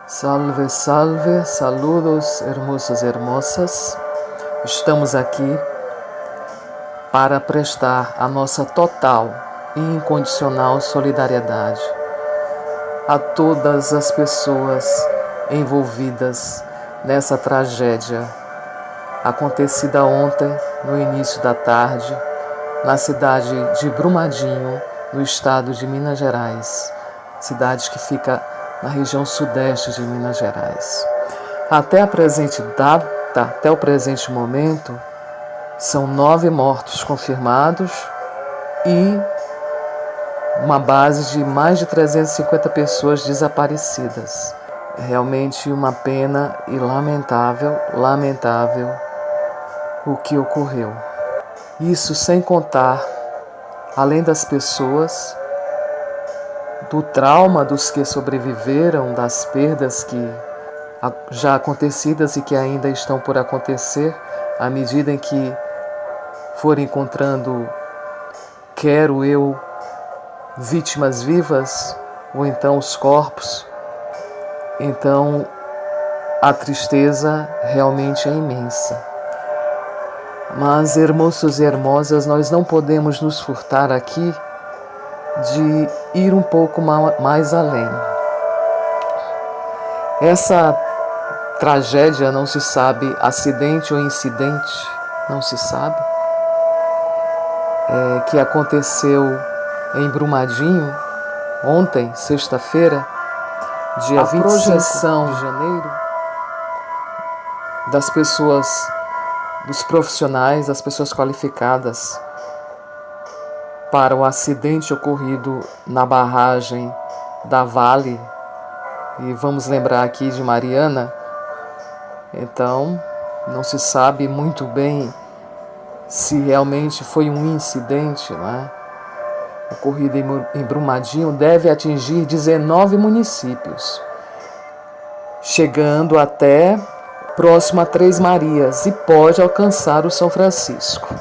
Salve, salve, saludos, hermosos e hermosas. Estamos aqui para prestar a nossa total e incondicional solidariedade a todas as pessoas envolvidas nessa tragédia acontecida ontem, no início da tarde, na cidade de Brumadinho, no estado de Minas Gerais, cidade que fica na região sudeste de Minas Gerais. Até a presente data, até o presente momento, são 9 mortos confirmados e uma base de mais de 350 pessoas desaparecidas. É realmente uma pena e lamentável o que ocorreu. Isso sem contar, além das pessoas, do trauma dos que sobreviveram, das perdas que já acontecidas e que ainda estão por acontecer, à medida em que for encontrando, quero eu, vítimas vivas, ou então os corpos. Então, a tristeza realmente é imensa. Mas, hermosos e hermosas, nós não podemos nos furtar aqui de ir um pouco mais além. Essa tragédia não se sabe, acidente ou incidente, não se sabe, que aconteceu em Brumadinho, ontem, sexta-feira, dia 25 de janeiro, das pessoas, dos profissionais, das pessoas qualificadas para o acidente ocorrido na barragem da Vale, e vamos lembrar aqui de Mariana. Então, não se sabe muito bem se realmente foi um incidente, né? Ocorrido em Brumadinho, deve atingir 19 municípios, chegando até próximo a Três Marias e pode alcançar o São Francisco.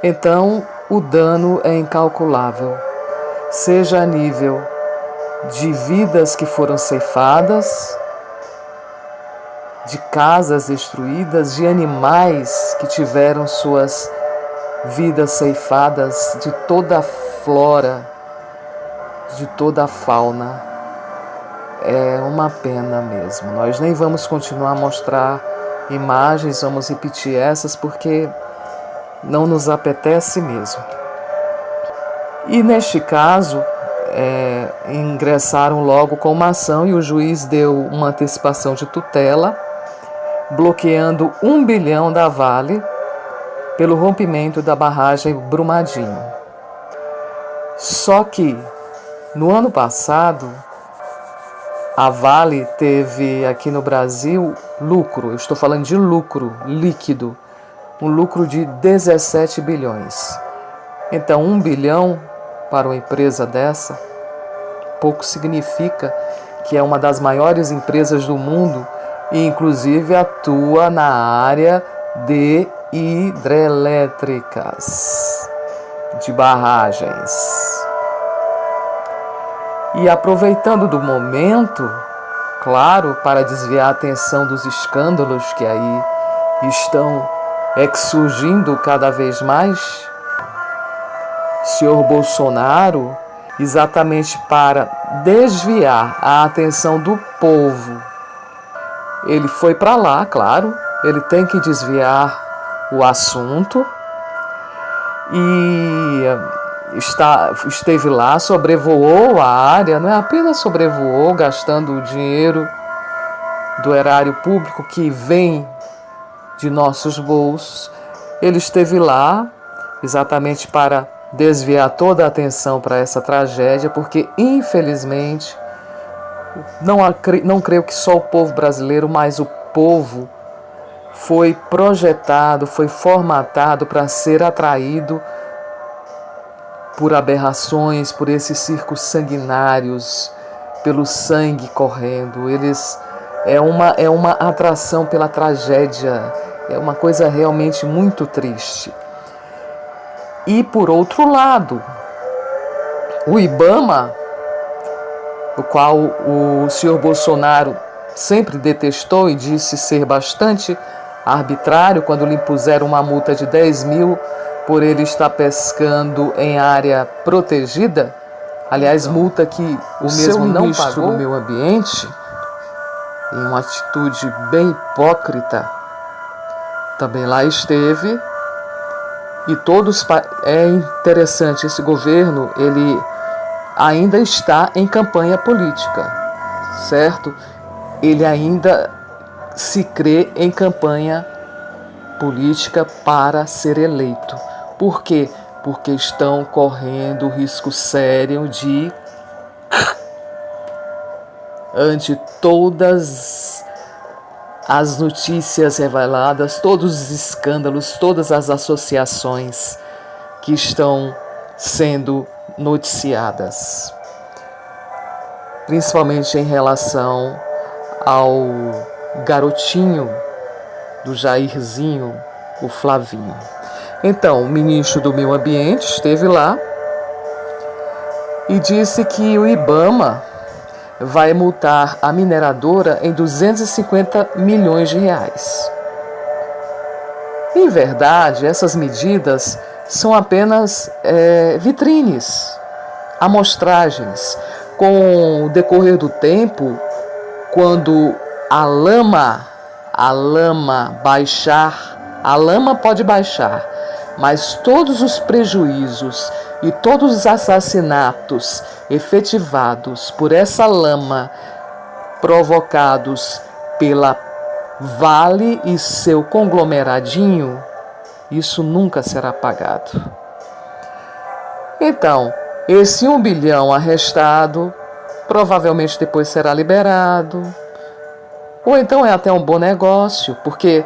Então, o dano é incalculável, seja a nível de vidas que foram ceifadas, de casas destruídas, de animais que tiveram suas vidas ceifadas, de toda a flora, de toda a fauna. É uma pena mesmo. Nós nem vamos continuar a mostrar imagens, vamos repetir essas porque não nos apetece mesmo. E neste caso, ingressaram logo com uma ação e o juiz deu uma antecipação de tutela, bloqueando 1 bilhão da Vale pelo rompimento da barragem Brumadinho. Só que, no ano passado, a Vale teve aqui no Brasil lucro, eu estou falando de lucro líquido, um lucro de 17 bilhões. Então, 1 bilhão para uma empresa dessa, pouco significa que é uma das maiores empresas do mundo e, inclusive, atua na área de hidrelétricas, de barragens. E aproveitando do momento, claro, para desviar a atenção dos escândalos que aí estão surgindo cada vez mais, senhor Bolsonaro, exatamente para desviar a atenção do povo, ele foi para lá, claro, ele tem que desviar o assunto e esteve lá, sobrevoou a área, não é apenas sobrevoou, gastando o dinheiro do erário público que vem de nossos bolsos. Ele esteve lá exatamente para desviar toda a atenção para essa tragédia, porque infelizmente não creio que só o povo brasileiro, mas o povo foi projetado, foi formatado para ser atraído por aberrações, por esses circos sanguinários, pelo sangue correndo. É uma atração pela tragédia, é uma coisa realmente muito triste. E por outro lado, o IBAMA o qual o senhor Bolsonaro sempre detestou e disse ser bastante arbitrário quando lhe impuseram uma multa de 10 mil por ele estar pescando em área protegida. Aliás, multa que o mesmo não pagou. Do meio ambiente, em uma atitude bem hipócrita, também lá esteve. E todos, é interessante, esse governo, ele ainda está em campanha política, certo? Ele ainda se crê em campanha política para ser eleito. Por quê? Porque estão correndo risco sério de, ante todas as notícias reveladas, todos os escândalos, todas as associações que estão sendo noticiadas, principalmente em relação ao garotinho do Jairzinho, o Flavinho. Então, o ministro do Meio Ambiente esteve lá e disse que o IBAMA vai multar a mineradora em 250 milhões de reais. Em verdade, essas medidas são apenas vitrines, amostragens. Com o decorrer do tempo, quando a lama baixar, a lama pode baixar, mas todos os prejuízos e todos os assassinatos efetivados por essa lama, provocados pela Vale e seu conglomeradinho, isso nunca será pagado. Então, esse 1 bilhão arrestado provavelmente depois será liberado, ou então é até um bom negócio, porque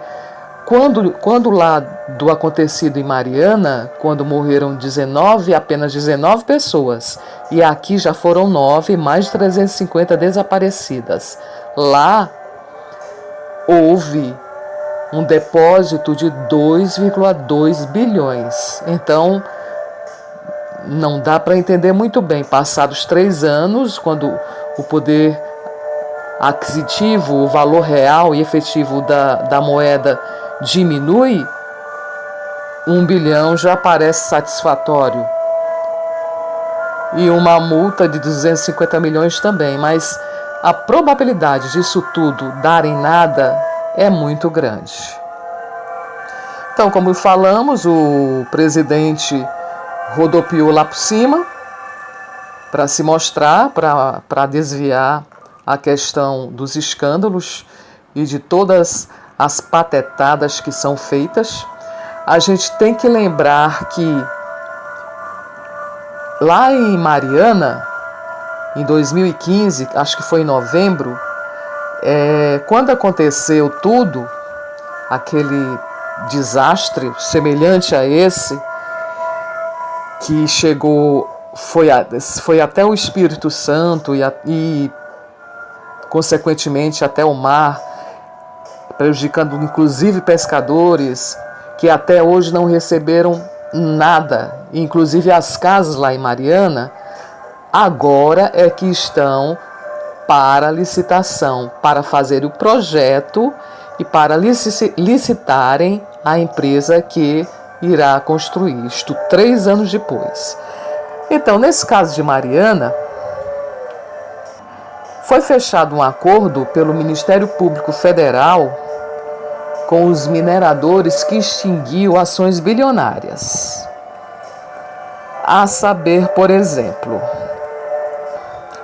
quando lá do acontecido em Mariana, quando morreram apenas 19 pessoas, e aqui já foram 9, mais de 350 desaparecidas. Lá houve um depósito de 2,2 bilhões. Então, não dá para entender muito bem. Passados 3 anos, quando o poder aquisitivo, o valor real e efetivo da moeda diminui, 1 bilhão já parece satisfatório. E uma multa de 250 milhões também, mas a probabilidade disso tudo dar em nada é muito grande. Então, como falamos, o presidente rodopiou lá por cima para se mostrar, para desviar a questão dos escândalos e de todas as patetadas que são feitas. A gente tem que lembrar que lá em Mariana, em 2015, acho que foi em novembro, quando aconteceu tudo, aquele desastre semelhante a esse, que chegou, foi até o Espírito Santo e consequentemente até o mar, prejudicando inclusive pescadores que até hoje não receberam nada, inclusive as casas lá em Mariana, agora é que estão para licitação, para fazer o projeto e para licitarem a empresa que irá construir, isto 3 anos depois. Então, nesse caso de Mariana, foi fechado um acordo pelo Ministério Público Federal com os mineradores que extinguiu ações bilionárias. A saber, por exemplo,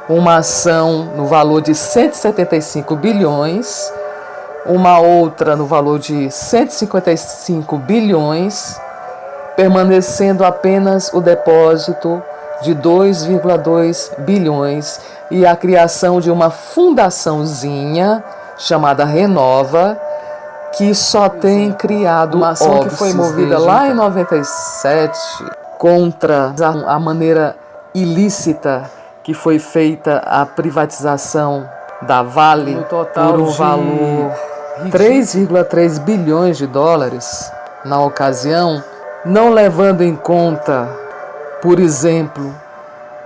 uma ação no valor de 175 bilhões, uma outra no valor de 155 bilhões, permanecendo apenas o depósito de 2,2 bilhões e a criação de uma fundaçãozinha chamada Renova, que só tem criado uma ação que foi movida lá em 97 contra a maneira ilícita que foi feita a privatização da Vale por um valor 3,3 bilhões de dólares na ocasião, não levando em conta, por exemplo,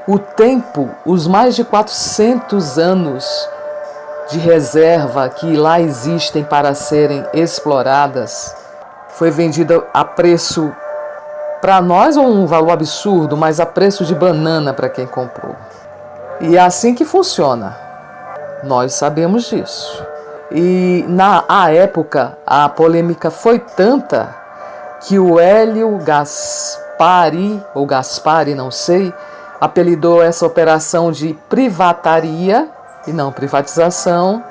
O tempo, os mais de 400 anos de reserva que lá existem para serem exploradas, foi vendida a preço, para nós, um valor absurdo, mas a preço de banana para quem comprou. E é assim que funciona. Nós sabemos disso. E na época, a polêmica foi tanta que o Hélio Gaspari, ou Gaspari, não sei, apelidou essa operação de privataria e não privatização.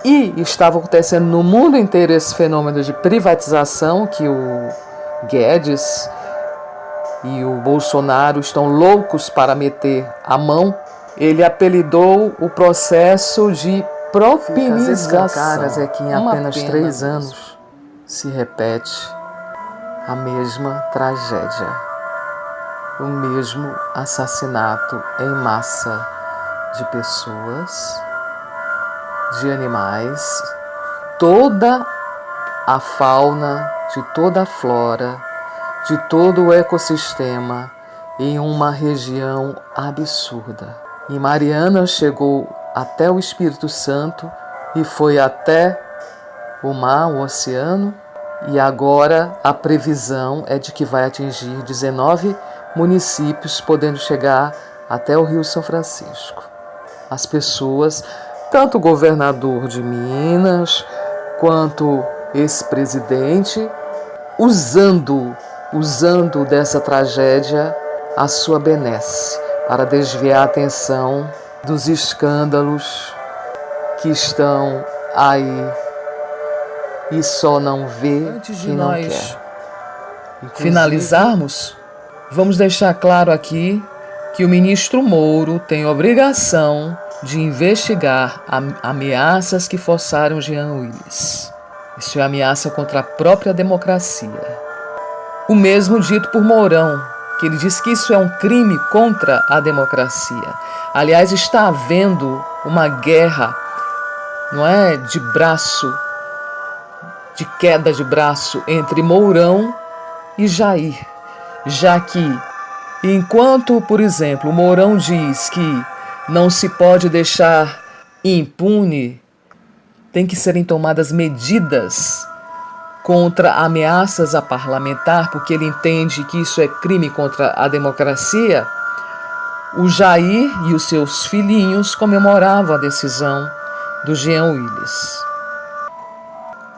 E estava acontecendo no mundo inteiro esse fenômeno de privatização, que o Guedes e o Bolsonaro estão loucos para meter a mão. Ele apelidou o processo de propinização. É que em apenas 3 anos se repete a mesma tragédia, o mesmo assassinato em massa de pessoas, de animais, toda a fauna, de toda a flora, de todo o ecossistema em uma região absurda. E Mariana chegou até o Espírito Santo e foi até o mar, o oceano, e agora a previsão é de que vai atingir 19 municípios, podendo chegar até o Rio São Francisco. As pessoas, tanto o governador de Minas, quanto esse presidente, usando dessa tragédia a sua benesse, para desviar a atenção dos escândalos que estão aí e só não vê quem não quer. Finalizarmos, vamos deixar claro aqui que o ministro Moro tem obrigação de investigar ameaças que forçaram Jean Willis. Isso é ameaça contra a própria democracia. O mesmo dito por Mourão, que ele diz que isso é um crime contra a democracia. Aliás, está havendo uma guerra, não é, de queda de braço entre Mourão e Jair, já que enquanto, por exemplo, Mourão diz que não se pode deixar impune, tem que serem tomadas medidas contra ameaças a parlamentar, porque ele entende que isso é crime contra a democracia, o Jair e os seus filhinhos comemoravam a decisão do Jean Willis.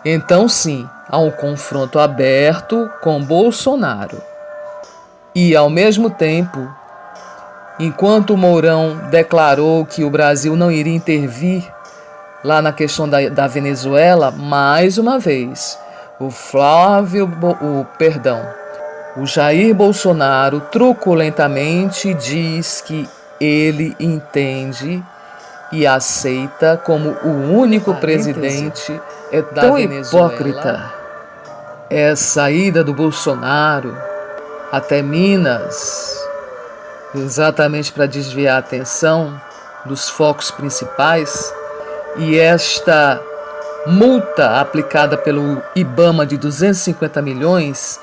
Então, sim, há um confronto aberto com Bolsonaro. E, ao mesmo tempo, enquanto Mourão declarou que o Brasil não iria intervir lá na questão da Venezuela, mais uma vez, o Jair Bolsonaro truculentamente diz que ele entende e aceita como o único presidente da tão Venezuela. Hipócrita essa ida do Bolsonaro até Minas, exatamente para desviar a atenção dos focos principais, e esta multa aplicada pelo IBAMA de 250 milhões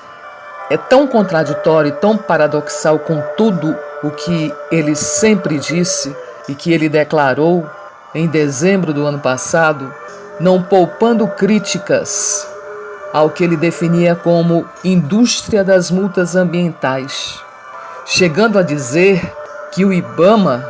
é tão contraditório e tão paradoxal com tudo o que ele sempre disse e que ele declarou em dezembro do ano passado, não poupando críticas ao que ele definia como indústria das multas ambientais, chegando a dizer que o IBAMA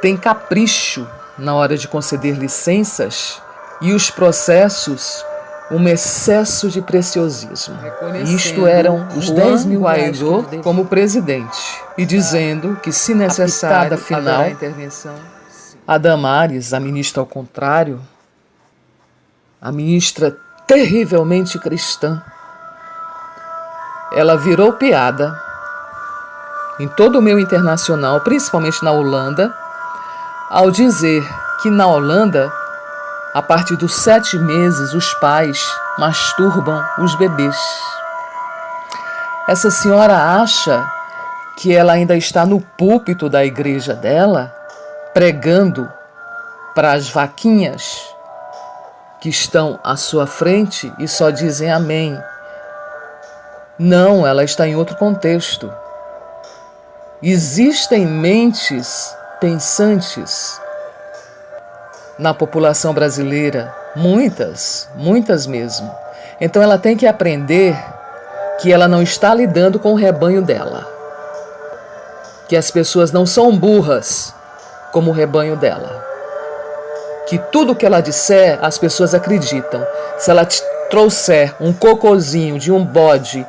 tem capricho na hora de conceder licenças e os processos um excesso de preciosismo. Isto eram os 10 mil reais como presidente, e dizendo que, se necessário, final, a Damares, a ministra ao contrário, a ministra terrivelmente cristã, ela virou piada em todo o meio internacional, principalmente na Holanda, ao dizer que na Holanda, a partir dos 7 meses, os pais masturbam os bebês. Essa senhora acha que ela ainda está no púlpito da igreja dela, pregando para as vaquinhas que estão à sua frente e só dizem amém. Não, ela está em outro contexto. existem mentes pensantes na população brasileira, muitas mesmo. Então ela tem que aprender que ela não está lidando com o rebanho dela, que as pessoas não são burras como o rebanho dela, que tudo que ela disser as pessoas acreditam. Se ela te trouxer um cocôzinho de um bode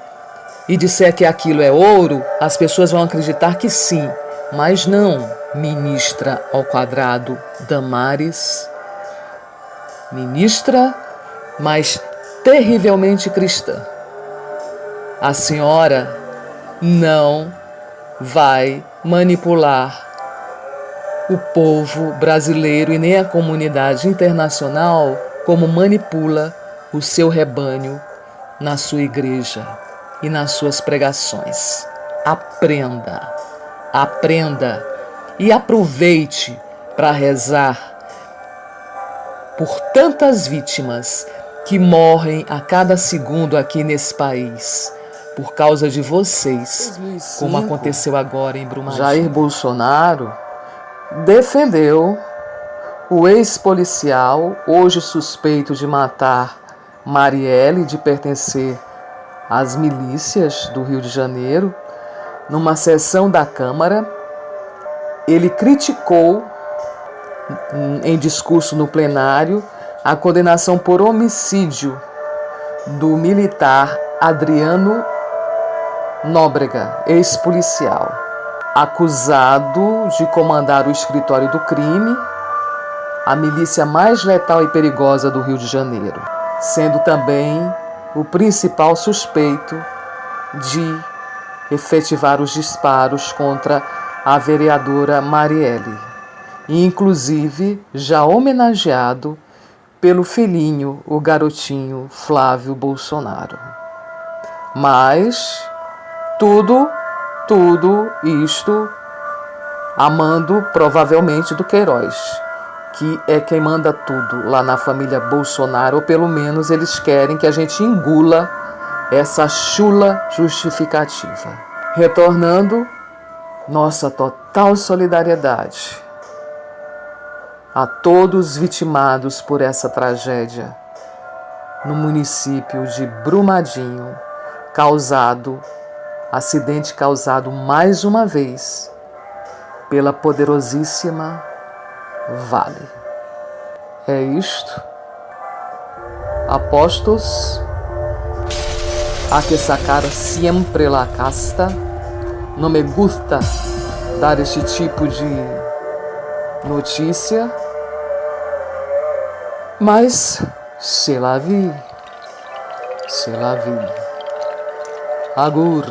e disser que aquilo é ouro, as pessoas vão acreditar que sim, mas não, ministra ao quadrado Damares, ministra, mas terrivelmente cristã. A senhora não vai manipular o povo brasileiro e nem a comunidade internacional como manipula o seu rebanho na sua igreja e nas suas pregações. Aprenda, aprenda e aproveite para rezar por tantas vítimas que morrem a cada segundo aqui nesse país por causa de vocês, 2005, como aconteceu agora em Brumadinho. Jair Bolsonaro defendeu o ex-policial, hoje suspeito de matar Marielle, de pertencer às milícias do Rio de Janeiro. Numa sessão da Câmara, ele criticou, em discurso no plenário, a condenação por homicídio do militar Adriano Nóbrega, ex-policial, acusado de comandar o escritório do crime, a milícia mais letal e perigosa do Rio de Janeiro, sendo também o principal suspeito de efetivar os disparos contra a vereadora Marielle, e inclusive já homenageado pelo filhinho, o garotinho Flávio Bolsonaro. Mas tudo isto amando provavelmente do Queiroz, que é quem manda tudo lá na família Bolsonaro, ou pelo menos eles querem que a gente engula essa chula justificativa. Retornando, nossa total solidariedade a todos vitimados por essa tragédia no município de Brumadinho, acidente causado mais uma vez pela poderosíssima Vale. É isto. Apóstolos, a que sacar siempre la casta. Não me gusta dar este tipo de notícia, mas c'est la vie. Agur.